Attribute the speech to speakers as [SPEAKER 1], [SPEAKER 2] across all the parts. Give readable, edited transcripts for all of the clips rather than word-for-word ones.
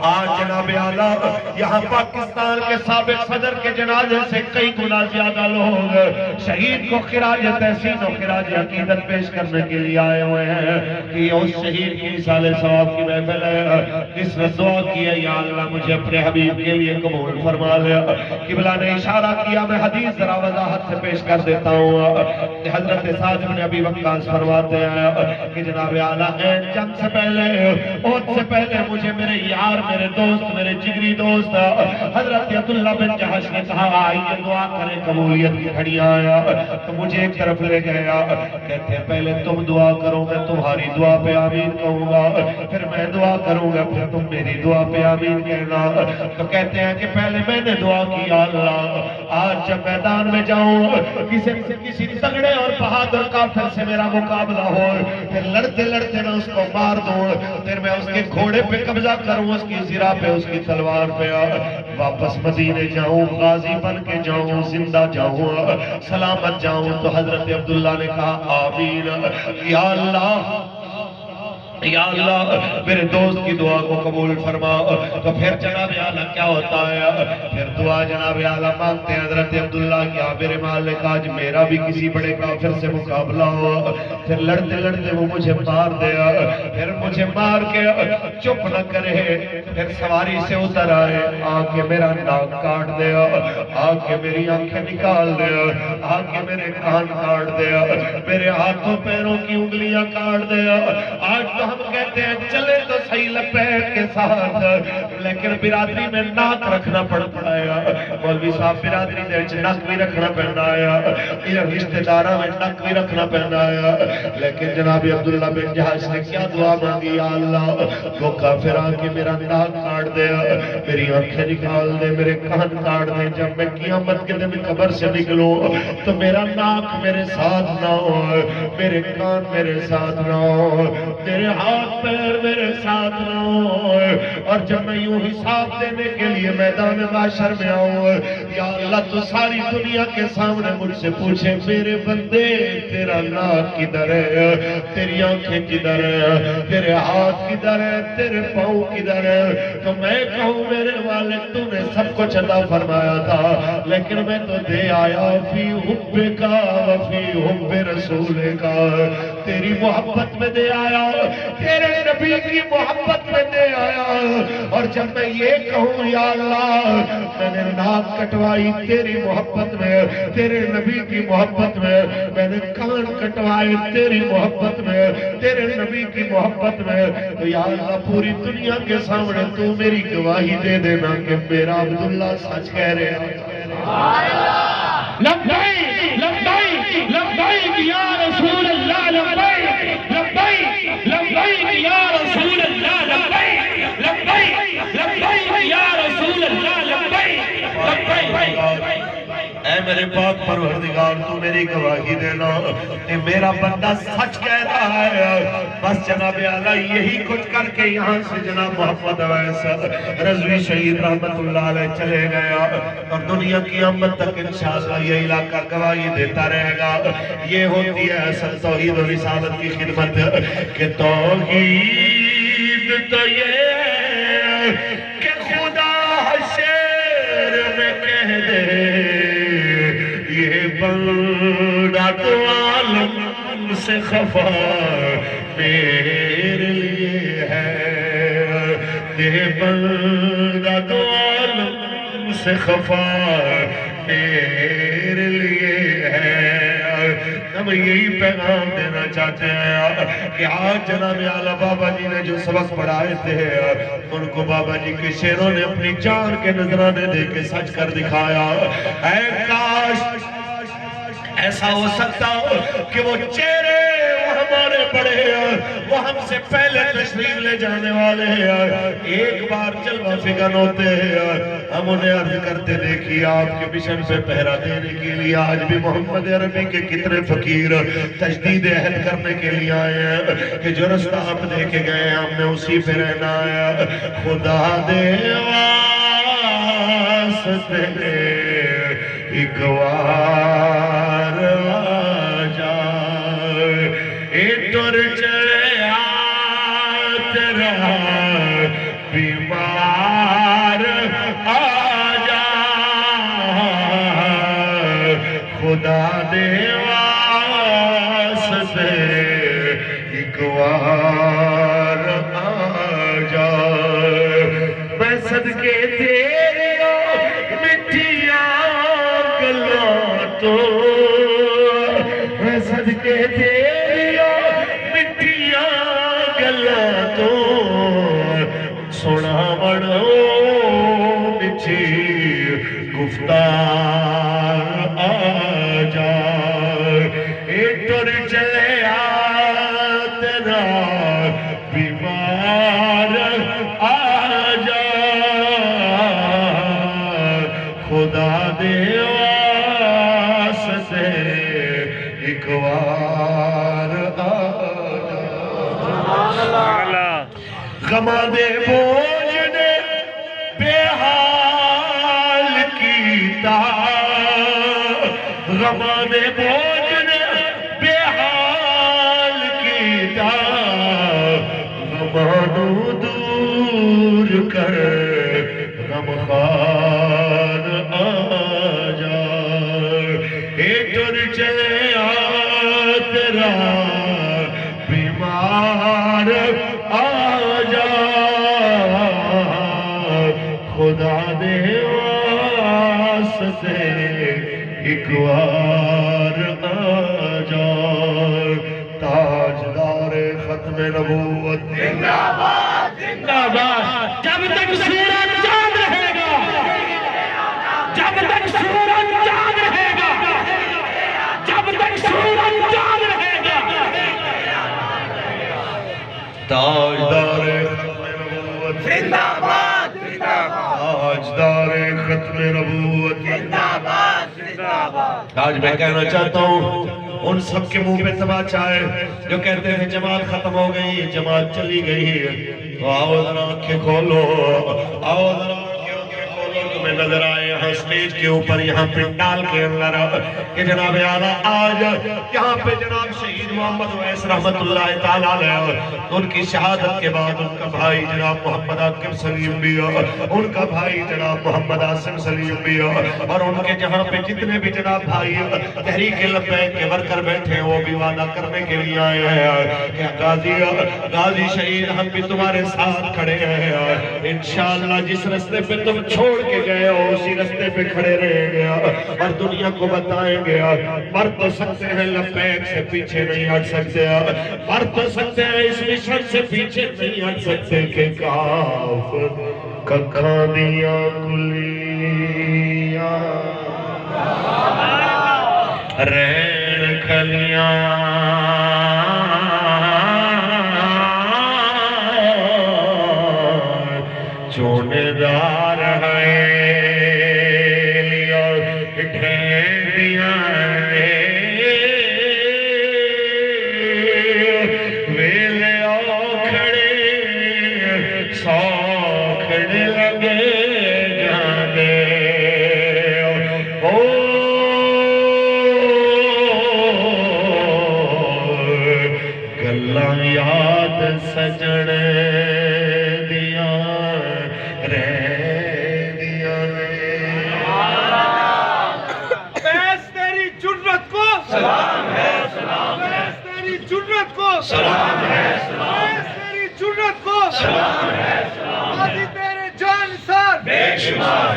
[SPEAKER 1] آج جناب اعلیٰ یہاں پاکستان کے سابق صدر کے جنازے سے کئی گنا زیادہ لوگ شہید کو خراج تحسین و خراج عقیدت پیش کرنے کے لیے آئے ہوئے ہیں کہ اس شہید کی مثال ثواب کی محفل ہے، جس نے دعا کی ہے یا اللہ مجھے اپنے حبیب کے لیے قبول فرما لے۔ قبلہ نے اشارہ کیا، میں حدیث ذرا وضاحت سے پیش کر دیتا ہوں۔ حضرت سعد بن ابی وقاص فرماتے ہیں کہ جناب اعلیٰ جنگ سے پہلے، احد سے پہلے مجھے میرے یار، میرے دوست، میرے جگری دوست حضرت عبداللہ بن جہش نے کہا آئیے دعا کریں قبولیت کی گھڑی آیا، تو مجھے ایک طرف لے گیا، کہتے ہیں پہلے تم دعا کرو، میں تمہاری دعا پہ آمین کہوں گا، پھر میں دعا کروں گا، پھر تم میری دعا پہ آمین کہنا۔ تو کہتے ہیں کہ پہلے میں نے دعا کی، یا اللہ آج جب میدان میں جاؤں کسی تگڑے اور بہادر کافر سے میرا مقابلہ ہو، پھر لڑتے لڑتے میں اس کو مار دوں، پھر میں اس کے گھوڑے پہ قبضہ کروں، اس کی زرہ پہ، اس کی تلوار پہ، واپس مدینے جاؤں، غازی بن کے جاؤں، زندہ جاؤں، سلامت جاؤں۔ تو حضرت عبداللہ نے کہا آمین، یا اللہ یا اللہ میرے دوست کی دعا کو قبول فرما۔ تو پھر جناب اعلیٰ کیا ہوتا ہے، پھر دعا جناب اعلیٰ مانگتے ہیں حضرت عبداللہ کیا میرے مالک آج میرا بھی کسی بڑے کافر سے مقابلہ ہو، پھر لڑتے لڑتے وہ مجھے مار دیا، پھر مجھے مار کے چپ نہ کرے، پھر سواری سے اتر آئے، آ کے میرا ناک کاٹ دیا، آ کے میری آنکھیں نکال دیا، آ کے میرے کان کاٹ دیا، میرے ہاتھوں پیروں کی انگلیاں کاٹ دیا۔ آج تو ہم کہتے ہیں چلے تو صحیح لپیٹ کے ساتھ، لیکن برادری میں ناک رکھنا پڑتا ہے، مولوی صاحب برادری دے ناک بھی رکھنا پڑنا ہے، رشتہ داراں میں ناک بھی رکھنا پڑنا ہے۔ لیکن جناب عبداللہ بن جہش نے کیا دعا مانگی، یا اللہ وہ کافر آ کے میرا ناک کاٹ دے، میری آنکھیں نکال دے، میرے کان کاٹ دے، جب میں قیامت کے دن قبر سے نکلوں تو میرا ناک میرے ساتھ نہ ہو، میرے کان میرے ساتھ نہ ہو، میرے ہاتھ پیر میرے ساتھ نہ ہو، اور جب میں یوں حساب دینے کے لیے میدان محشر میں آؤں، یا اللہ تو ساری دنیا کے سامنے مجھ سے پوچھے میرے بندے تیرا ناک کدھر ہے، تیری آنکھیں کدھر ہے، تیرے ہاتھ کدھر ہے، تیرے پاؤں کدھر ہے، تو میں کہوں میرے والد تو نے سب کچھ عطا فرمایا تھا، لیکن میں تو دے آیا فی حب کا وفی حب رسول کا، تیری محبت میں دے آیا، تیرے نبی کی محبت میں دے آیا۔ اور جب میں یہ کہوں یا اللہ میں نے ناک کٹوائی تیری محبت میں، تیرے نبی کی محبت میں، میں نے کان کٹوائے تیری محبت میں، تیرے نبی کی محبت میں، تو یا اللہ پوری دنیا کے سامنے تو میری گواہی دے دینا کہ میرا عبداللہ سچ کہہ رہے ہیں۔
[SPEAKER 2] لبیک لبیک لبیک یا رسول اللہ، لبیک لبیک لبیک یا رسول اللہ، لبیک لبیک لبیک یا رسول اللہ، لبیک لبیک۔
[SPEAKER 1] اے میرے پاک پروردگار تو میری گواہی دینا کہ میرا بندہ سچ کہہ رہا ہے۔ بس جناب اعلیٰ یہی کچھ کر کے یہاں سے جناب محمد اویس رضوی شہید رحمت اللہ علیہ چلے گیا، اور دنیا کی قیامت تک انشاءاللہ یہ علاقہ گواہی دیتا رہے گا۔ یہ ہوتی ہے اصل توحید و رسالت کی خدمت، کہ توحید تو یہ ہے کہ خدا حشر میں کہہ دے یہ بندہ تو عالم سے خفا میرے لیے ہے، یہ بندہ تو عالم سے خفا میرے لیے ہے۔ ہم یہی پیغام دینا چاہتے ہیں کہ آج جناب اعلیٰ بابا جی نے جو سبق پڑھائے تھے ان کو بابا جی کے شیروں نے اپنی جان کے نذرانے دے کے سچ کر دکھایا۔ اے کاش ایسا ہو سکتا کہ وہ چہرے وہ ہمارے بڑے ہیں، وہ ہم سے پہلے تشریف لے جانے والے ہیں، ایک بار جلوہ فکن ہوتے ہیں، ہم انہیں عرض کرتے دیکھیے آپ کے مشن پہ پہرا دینے کے لیے آج بھی محمد عربی کے کتنے فقیر تجدید عہد کرنے کے لیے آئے ہیں کہ جو رستہ آپ دے کے گئے ہم نے اسی پہ رہنا ہے۔ خدا دے واسطے ایک وار آجا اے ٹر چڑھا تیرا بیمار خدا دے واسطے ایک وار آ جا میں صدقے تیریاں مٹھیاں گلاں تو میں صدقے تیریاں مٹھیاں گلاں تو سونا بڑو نچی گفتار آ جا اے ٹر چلے آ تیرا بیمار آ جا خدا دے واسطے ایک وار آ جا غماں دے بوجھ نے بے حال کیتا غماں دے بوجھ نے بے حال کیتا غماں نو دور کر غمخوار آ جا اے ٹر چلے آ تیرا بیمار آ جا خدا دے واسطے ایک وار آ جا تاجدار ختم نبوت
[SPEAKER 2] زندہ باد زندہ باد جب تک سورج چاند رہے گا جب تک سورج چاند رہے گا جب تک سورج چاند رہے گا
[SPEAKER 1] تاجدار ختم نبوت
[SPEAKER 2] زندہ باد زندہ باد
[SPEAKER 1] تاجدار ختم نبوت
[SPEAKER 2] زندہ باد زندہ باد
[SPEAKER 1] آج میں کہنا چاہتا ہوں ان سب کے منہ پہ تماچا ہے جو کہتے ہیں جماعت ختم ہو گئی جماعت چلی گئی تو آؤ ذرا آنکھیں کھولو آؤ ذرا آنکھیں کھولو تمہیں نظر آئے یہاں سٹیج کے اوپر یہاں پنڈال کے اندر کہ جناب اعلیٰ آج یہاں پہ جناب شہید محمد ویس رحمت اللہ تعالیٰ علیہ ان کی شہادت کے بعد ان کا بھائی جناب محمد عاقب سلیم بھی ان کا بھائی جناب محمد عاصم سلیم بھی اور ان کے جہاں پہ جتنے بھی جناب بھائی تحریک لبیک کے ورکر بیٹھے ہیں وہ بھی وعدہ کرنے کے لیے آئے ہیں کہ غازی شہید ہم بھی تمہارے ساتھ کھڑے ہیں انشاءاللہ جس رستے پہ تم چھوڑ کے گئے ہو اسی رستے پہ کھڑے رہیں گے اور دنیا کو بتائیں گے مر تو سکتے ہیں لبیک سے پیچھے نہیں ہٹ سکتے مر تو سکتے ہیں اس مشن سے پیچھے نہیں ہٹ سکتے کہ کافر ککھاں دیاں کلیاں رین کھلیاں چونے دار ہے لیا ڈھیلیاں ویلے آکھڑے ساکھڑے لگے جانے گلاں یاد سجن دیاں
[SPEAKER 2] سلام ہے سلام ہے تیری جرت کو سلام ہے سلام تیری جرت کو سلام ہے سلام غازی تیرے جان سار بے شمار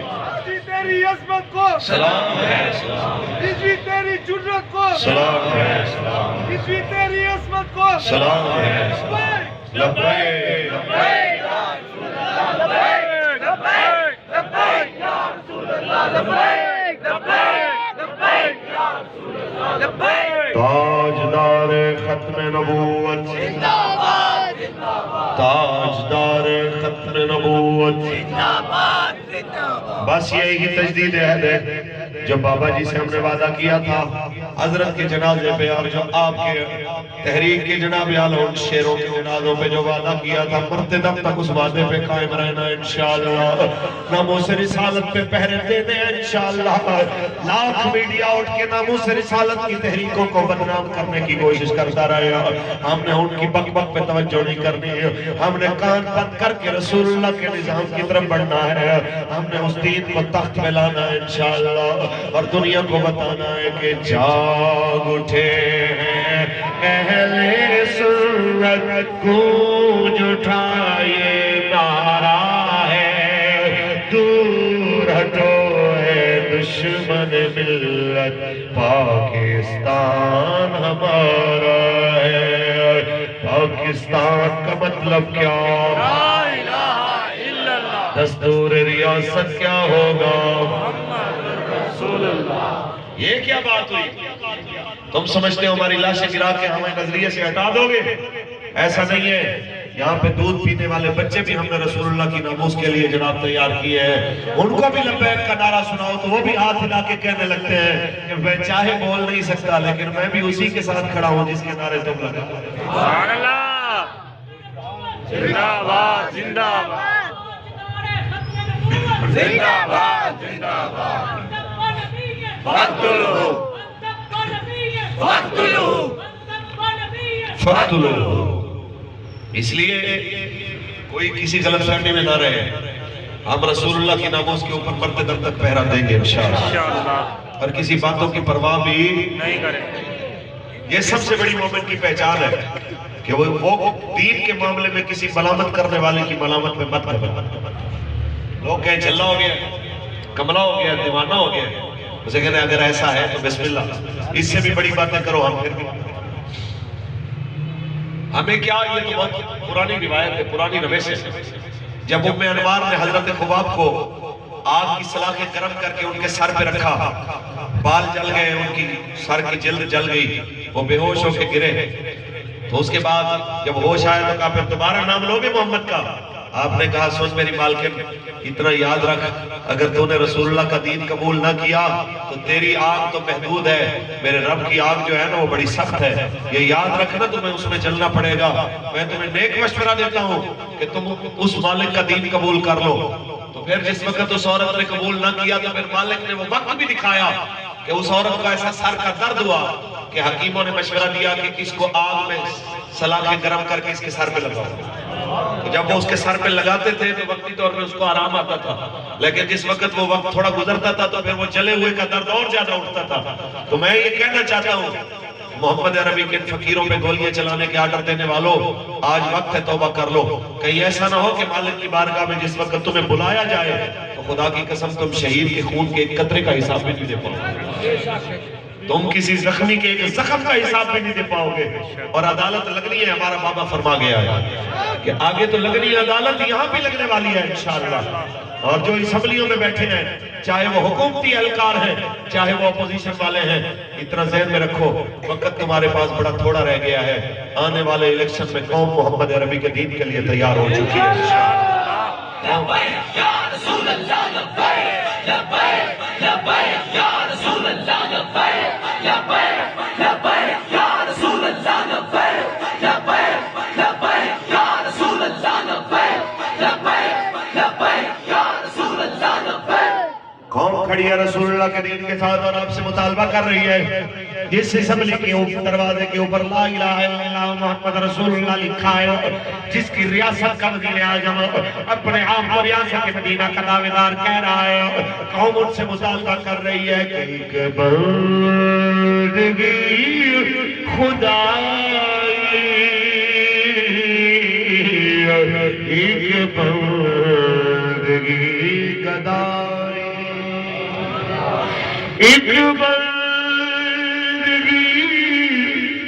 [SPEAKER 2] غازی تیری عظمت کو سلام ہے سلام رضوی تیری جرت کو سلام ہے سلام رضوی تیری عظمت کو سلام ہے سلام لبیک لبیک یا رسول اللہ لبیک لبیک لبیک یا رسول اللہ لبیک لبیک لبیک یا رسول اللہ لبیک
[SPEAKER 1] تاجدار ختم نبوت
[SPEAKER 2] زندہ باد زندہ باد
[SPEAKER 1] تاجدار ختم نبوت
[SPEAKER 2] زندہ باد زندہ باد
[SPEAKER 1] بس یہی تجدید عہد ہے جو بابا جی سے ہم نے وعدہ کیا تھا حضرت کے جنازے پہ اور جو آپ کے تحریک کے جناب اعلیٰ ان شیروں کے جنازوں پہ جو وعدہ کیا تھا مرتے دم تک اس وعدے پہ قائم رہنا انشاءاللہ، ناموس رسالت پہ پہرے دینے انشاءاللہ۔ لاکھ میڈیا اٹھ کے ناموس رسالت کی تحریکوں کو بدنام کرنے کی کوشش کرتا رہا، ہم نے ان کی بک بک پہ توجہ نہیں کرنی ہے، ہم نے کان بند کر کے رسول اللہ کے نظام کی طرف بڑھنا ہے، ہم نے اس دین کو تخت میں لانا ہے انشاءاللہ، اور دنیا کو بتانا ہے کہ جاگ اٹھے ہیں اہل سنت، گونج اٹھائے نعرہ ہے دور ہٹو ہے دشمن ملت، پاکستان ہمارا ہے۔ پاکستان کا مطلب کیا؟
[SPEAKER 2] لا الہ الا اللہ،
[SPEAKER 1] دستور ریاست کیا ہوگا؟
[SPEAKER 2] محمد رسول اللہ۔
[SPEAKER 1] یہ کیا بات ہوئی؟ تم سمجھتے ہو ہماری لاشیں گرا کے ہمیں نظریے سے ہٹا دو گے؟ ایسا نہیں ہے۔ یہاں پہ دودھ پینے والے بچے بھی ہم نے رسول اللہ کی ناموس کے لیے جناب تیار کیے ہیں، ان کو بھی لبیک کا نعرہ سناؤ تو وہ بھی ہاتھ ہلا کے کہنے لگتے ہیں کہ میں چاہے بول نہیں سکتا لیکن میں بھی اسی کے ساتھ کھڑا ہوں جس کے نعرے تم لگا۔
[SPEAKER 2] سبحان اللہ، زندہ باد زندہ باد زندہ باد زندہ باد، فقتلوہ فقتلوہ
[SPEAKER 1] فقتلوہ۔ اس لیے کوئی کسی غلط فہمی میں نہ رہے، ہم رسول اللہ کی ناموس کے اوپر مرتے دم تک پہرا دیں گے انشاءاللہ،
[SPEAKER 2] انشاءاللہ
[SPEAKER 1] اور کسی باتوں کی پرواہ بھی
[SPEAKER 2] نہیں کریں۔
[SPEAKER 1] یہ سب سے بڑی مومن کی پہچان ہے کہ وہ دین کے معاملے میں کسی ملامت کرنے والے کی ملامت میں مت کرے۔ لوگ کہیں چلہ ہو گیا، کملہ ہو گیا، دیوانہ ہو گیا، اسے کہتے ہیں اگر ایسا ہے تو بسم اللہ، اس سے بھی بڑی باتیں کرو ہم پھر بھی۔ ہمیں کیا، یہ تو بہت پرانی روایت ہے، پرانی روش ہے۔ جب ام انوار نے حضرت خباب کو آگ کی سلاخیں گرم کر کے ان کے سر پہ رکھا، بال جل گئے، ان کی سر کی جلد جل گئی، وہ بے ہوش ہو کے گرے، تو اس کے بعد جب ہوش آیا تو کہا پھر دوبارہ نام لوگے محمد کا؟ آپ نے کہا سن میری مالکن، اتنا یاد رکھ، اگر تو نے رسول اللہ کا دین قبول نہ کیا تو تیری آگ تو محدود ہے، میرے رب کی آگ جو ہے نا وہ بڑی سخت ہے، یہ یاد رکھنا تمہیں اس میں چلنا پڑے گا۔ میں تمہیں نیک مشورہ دیتا ہوں کہ تم اس مالک کا دین قبول کر لو۔ تو پھر جس وقت اس عورت نے قبول نہ کیا تو پھر مالک نے وہ وقت بھی دکھایا کہ اس عورت کا ایسا سر کا درد ہوا کہ حکیموں نے مشورہ دیا کہ اس کو آگ میں سلاخیں گرم کر کے اس کے سر پہ لگاؤ۔ جب وہ اس کے سر پہ لگاتے تھے تو وقتی طور پہ اس کو آرام آتا تھا، لیکن جس وقت وہ وقت تھوڑا گزرتا تھا تو پھر وہ جلے ہوئے کا درد اور زیادہ اٹھتا تھا۔ تو میں یہ کہنا چاہتا ہوں محمد عربی کے فقیروں پہ گولیاں چلانے کے آرڈر دینے والوں، آج وقت ہے توبہ کر لو، کہیں ایسا نہ ہو کہ مالک کی بارگاہ میں جس وقت تمہیں بلایا جائے تو خدا کی قسم تم شہید کے خون کے ایک قطرے کا حساب بھی نہیں دے پاؤ، تم کسی زخمی کے ایک زخم کا حساب بھی نہیں دے پاؤ گے، اور عدالت لگنی ہے۔ ہمارا بابا فرما گیا ہے کہ آگے تو لگنی ہے عدالت، یہاں بھی لگنے والی ہے انشاءاللہ۔ اور جو اسمبلیوں میں بیٹھے ہیں، چاہے وہ حکومتی اہلکار ہیں چاہے وہ اپوزیشن والے ہیں، اتنا ذہن میں رکھو وقت تمہارے پاس بڑا تھوڑا رہ گیا ہے، آنے والے الیکشن میں قوم محمد عربی کے دین کے لیے تیار ہو چکی ہے انشاءاللہ۔
[SPEAKER 3] لبیک یا رسول اللہ، لبیک لبیک لبیک یا رسول اللہ، لبیک لبیک لبیک یا رسول اللہ، لبیک لبیک لبیک یا رسول اللہ، لبیک لبیک لبیک یا رسول اللہ، لبیک۔
[SPEAKER 1] قوم کھڑی ہے رسول اللہ کے دین کے ساتھ اور آپ سے مطالبہ کر رہی ہے، جس اسمبلی کے دروازے کے اوپر لا الہ الا اللہ محمد رسول اللہ لکھا ہے، جس کی ریاست کا وزیر اعظم اپنے آپ کو ریاست کے مدینہ کا دعویدار کہہ رہا ہے، قوم ان سے مطالبہ کر رہی ہے کہ ایک بندگی خدائی، ایک بندگی گدائی، ایک بندگی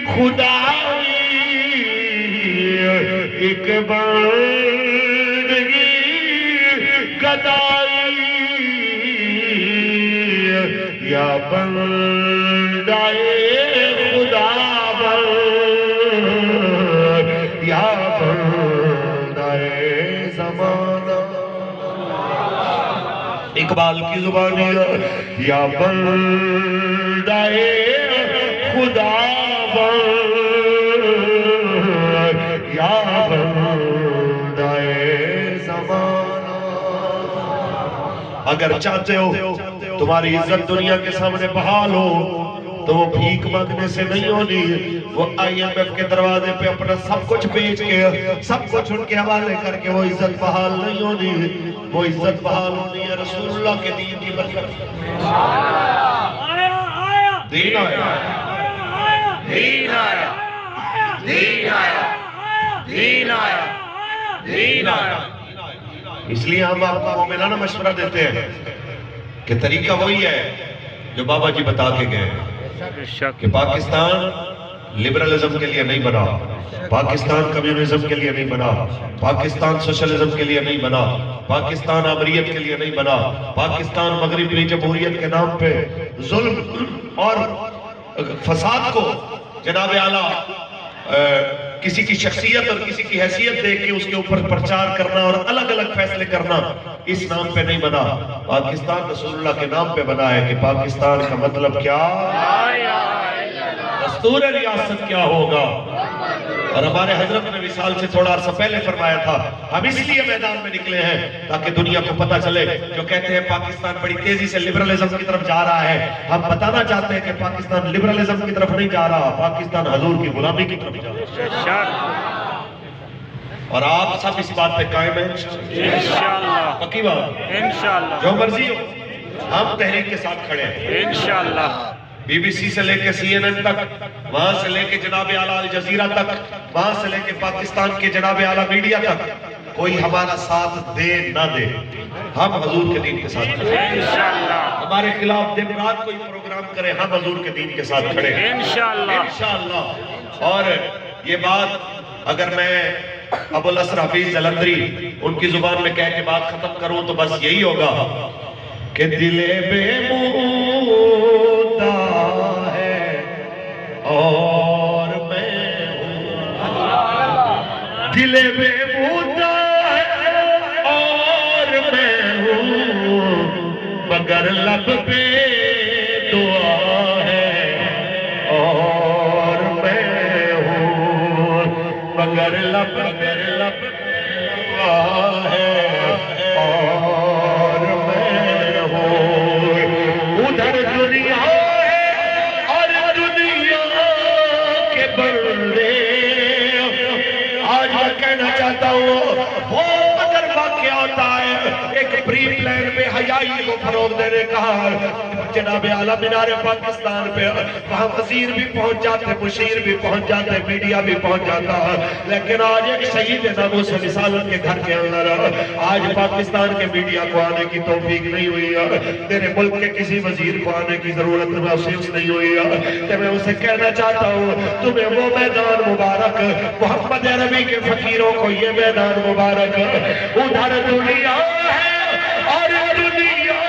[SPEAKER 1] خدائی، ایک بندگی گدائی، یا بندائے خدا بن، یا بندائے زمانہ۔ اقبال کی زبان ہے، یا بندائے خدا یا بندہ زمانہ. اگر چاہتے ہو تمہاری عزت دنیا کے سامنے بحال ہو تو وہ بھیک مانگنے سے نہیں ہونی، وہ IMF کے دروازے پہ اپنا سب کچھ بیچ کے سب کچھ ان کے حوالے کر کے وہ عزت بحال نہیں ہونی. وہ عزت بحال ہونی ہے رسول اللہ کے دین کی برکت. دین آیا، دین آیا، دین آیا، دین آیا، دین آیا. اس لیے ہم آپ کو مومنانہ مشورہ دیتے ہیں کہ طریقہ وہی ہے جو بابا جی بتا کے گئے کہ پاکستان لبرلزم کے لیے نہیں بنا، پاکستان کمیونزم کے لیے نہیں بنا، پاکستان سوشلزم کے لیے نہیں بنا، پاکستان آمریت کے لیے نہیں بنا. پاکستان مغربی جمہوریت کے نام پہ ظلم اور فساد کو جناب اعلیٰ کسی کی شخصیت اور کسی کی حیثیت دیکھ کے اس کے اوپر پرچار کرنا اور الگ الگ فیصلے کرنا اس نام پہ نہیں بنا. پاکستان رسول اللہ کے نام پہ بنا ہے کہ پاکستان کا مطلب کیا، دستور ریاست کیا ہوگا. اور ہمارے حضرت نے وصال سے تھوڑا عرصہ پہلے فرمایا تھا ہم اس لیے میدان میں نکلے ہیں تاکہ دنیا کو پتہ چلے. جو کہتے ہیں پاکستان بڑی تیزی سے لبرلزم کی طرف جا رہا ہے، ہم بتانا چاہتے ہیں کہ پاکستان لبرلزم کی طرف نہیں جا رہا، پاکستان حضور کی غلامی کی طرف جا رہا ہے. اور آپ سب اس بات پہ قائم ہیں انشاءاللہ، پکی بات انشاءاللہ. جو مرضی ہو ہم تحریک کے ساتھ کھڑے ہیں انشاءاللہ. BBC سے لے کے CNN تک، وہاں سے لے کے جناب اعلیٰ الجزیرہ تک، وہاں سے لے کے پاکستان کے جناب اعلیٰ میڈیا تک، کوئی ہمارا ساتھ دے نہ دے، ہم حضور کے دین کے ساتھ کھڑے انشاءاللہ. ہمارے خلاف دن رات کوئی پروگرام کرے، ہم حضور کے دین کے ساتھ کھڑے انشاءاللہ. اور یہ بات اگر میں ابو الاسر حفیظ جلندری ان کی زبان میں کہہ کے بات ختم کروں تو بس یہی ہوگا کہ دل بے مودہ ہے اور میں ہوں، دل بے مودہ ہے اور میں ہوں، مگر لب پہ دعا ہے اور میں ہوں، مگر لب پہ دعا ہے اور میں ہوں. ادھر دنیا ہے اور دنیا کے بندے. آج میں کہنا چاہتا ہوں وہ اگر واقعہ ہوتا ہے ایک پری پلان میں حیائی کو فروغ دینے کا، جناب اعلیٰ مینار پاکستان پہ وہاں وزیر بھی پہنچ جاتے، مشیر بھی پہنچ جاتے، میڈیا بھی پہنچ جاتا. لیکن آج ایک شہید ناموس رسالت کے گھر کے اندر آج پاکستان کے میڈیا کو آنے کی توفیق نہیں ہوئی ہے، میرے ملک کے کسی وزیر کو آنے کی ضرورت محسوس نہیں ہوئی ہے. کہ میں اسے کہنا چاہتا ہوں تمہیں وہ میدان مبارک، محمد عربی کے فقیروں کو یہ میدان مبارک. ادھر دنیا ہے اور دنیا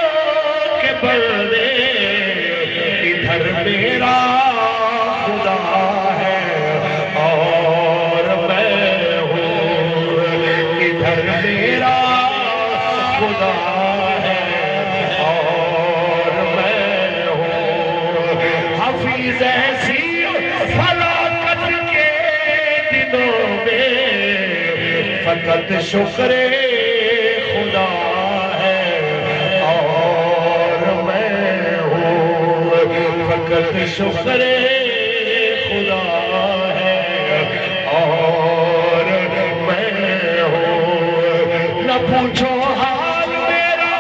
[SPEAKER 1] کے بندے، ادھر میرا خدا ہے اور میں ہوں، ادھر میرا خدا ہے اور میں ہوں. حفیظ ایسی فلاکت کے دنوں میں فقط شکر خدا ہے اور میں ہوں، فقط شکر خدا ہے اور میں ہوں. نہ پوچھو حال میرا،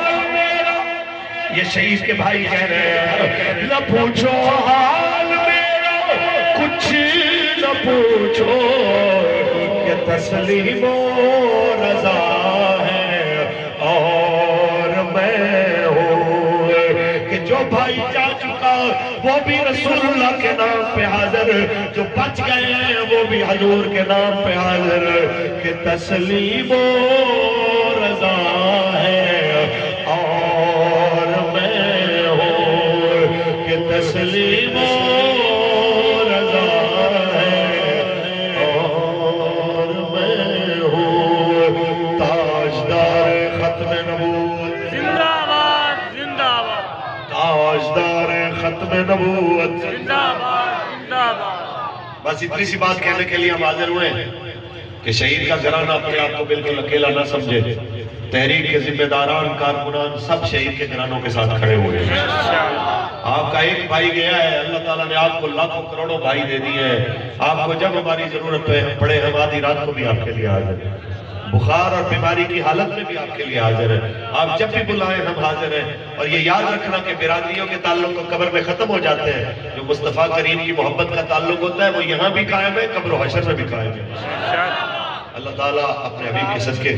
[SPEAKER 1] یہ شہید کے بھائی کہہ رہے ہیں، نہ پوچھو حال میرا، کچھ نہ پوچھو، کہ تسلیم و رضا ہے اور میں ہوں. کہ جو بھائی جا چکا وہ بھی رسول اللہ کے نام پہ حاضر، جو بچ گئے ہیں وہ بھی حضور کے نام پہ حاضر. کہ تسلیم و رضا ہے اور میں ہوں، کہ تسلیم و رضا ہے اور میں ہوں. تاجدار ختم نبوت
[SPEAKER 2] زندہ باد، زندہ باد،
[SPEAKER 1] تاجدار ختم نبوت
[SPEAKER 2] زندہ باد.
[SPEAKER 1] بس اتنی سی بات کہنے کے لیے ہم حاضر ہوئے ہیں کہ شہید کا گھرانہ اپنے آپ کو بالکل اکیلا نہ سمجھے. تحریک کے ذمہ داران، کارکنان سب شہید کے گھرانوں کے ساتھ کھڑے ہوئے ہیں. آپ کا ایک بھائی گیا ہے، اللہ تعالیٰ نے آپ کو لاکھوں کروڑوں بھائی دے دیے ہیں. آپ کو جب ہماری ضرورت پڑے ہم آدھی رات کو بھی آپ کے لیے حاضر ہیں. بخار اور بیماری کی حالت میں بھی آپ کے لیے حاضر ہیں. آپ جب بھی بلائیں ہم حاضر ہیں. اور یہ یاد رکھنا کہ برادریوں کے تعلق تو قبر میں ختم ہو جاتے ہیں، جو مصطفیٰ کریم کی محبت کا تعلق ہوتا ہے وہ یہاں بھی قائم ہے، قبر و حشر میں بھی قائم ہے. اللہ تعالیٰ اپنے حبیب کے صدقے